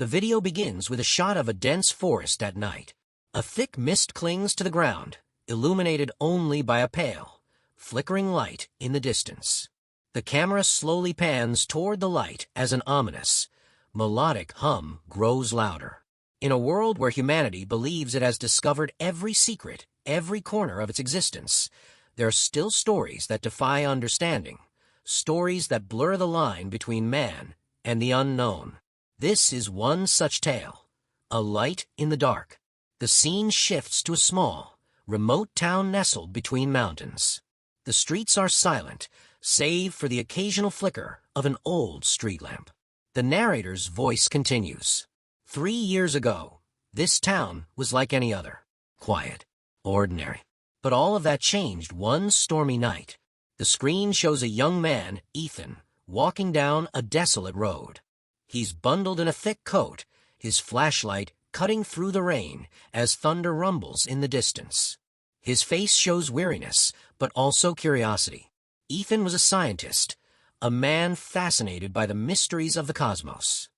The video begins with a shot of a dense forest at night. A thick mist clings to the ground, illuminated only by a pale, flickering light in the distance. The camera slowly pans toward the light as an ominous, melodic hum grows louder. In a world where humanity believes it has discovered every secret, every corner of its existence, there are still stories that defy understanding, stories that blur the line between man and the unknown. This is one such tale, A Light in the Dark. The scene shifts to a small, remote town nestled between mountains. The streets are silent, save for the occasional flicker of an old street lamp. The narrator's voice continues. 3 years ago, this town was like any other. Quiet, ordinary. But all of that changed one stormy night. The screen shows a young man, Ethan, walking down a desolate road. He's bundled in a thick coat, his flashlight cutting through the rain as thunder rumbles in the distance. His face shows weariness, but also curiosity. Ethan was a scientist, a man fascinated by the mysteries of the cosmos.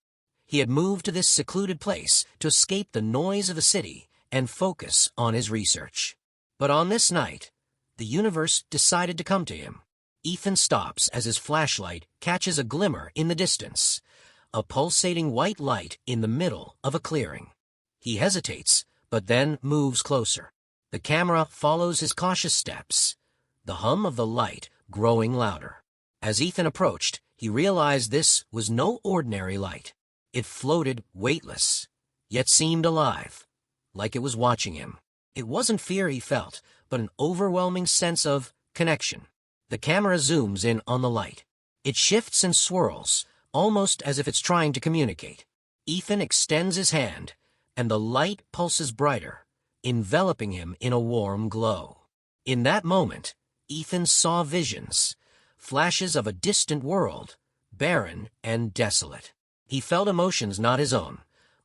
He had moved to this secluded place to escape the noise of the city and focus on his research. But on this night, the universe decided to come to him. Ethan stops as his flashlight catches a glimmer in the distance, a pulsating white light in the middle of a clearing. He hesitates, but then moves closer. The camera follows his cautious steps, the hum of the light growing louder. As Ethan approached, he realized this was no ordinary light. It floated weightless, yet seemed alive, like it was watching him. It wasn't fear he felt, but an overwhelming sense of connection. The camera zooms in on the light. It shifts and swirls, almost as if it's trying to communicate. Ethan extends his hand, and the light pulses brighter, enveloping him in a warm glow. In that moment, Ethan saw visions, flashes of a distant world, barren and desolate. He felt emotions not his own,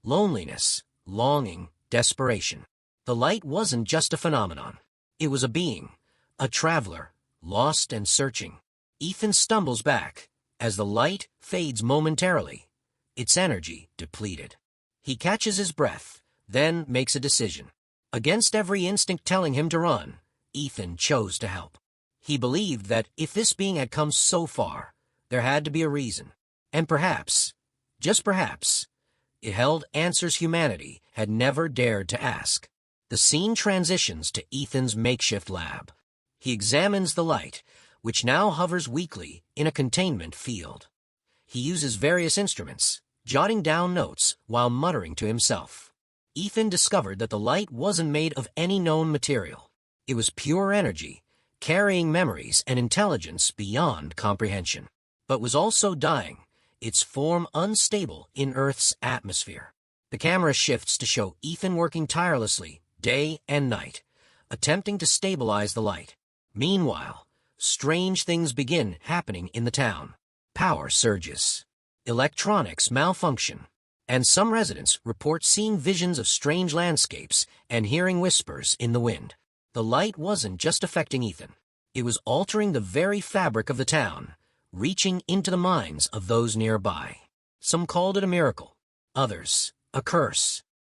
loneliness, longing, desperation. The light wasn't just a phenomenon. It was a being, a traveler, lost and searching. Ethan stumbles back as the light fades momentarily, its energy depleted. He catches his breath, then makes a decision. Against every instinct telling him to run, Ethan chose to help. He believed that if this being had come so far, there had to be a reason. And perhaps, just perhaps, it held answers humanity had never dared to ask. The scene transitions to Ethan's makeshift lab. He examines the light, which now hovers weakly in a containment field. He uses various instruments, jotting down notes while muttering to himself. Ethan discovered that the light wasn't made of any known material. It was pure energy, carrying memories and intelligence beyond comprehension, but was also dying, its form unstable in Earth's atmosphere. The camera shifts to show Ethan working tirelessly, day and night, attempting to stabilize the light. Meanwhile, strange things begin happening in the town. Power surges, electronics malfunction, and some residents report seeing visions of strange landscapes and hearing whispers in the wind. The light wasn't just affecting Ethan. It was altering the very fabric of the town, reaching into the minds of those nearby. Some called it a miracle, others a curse.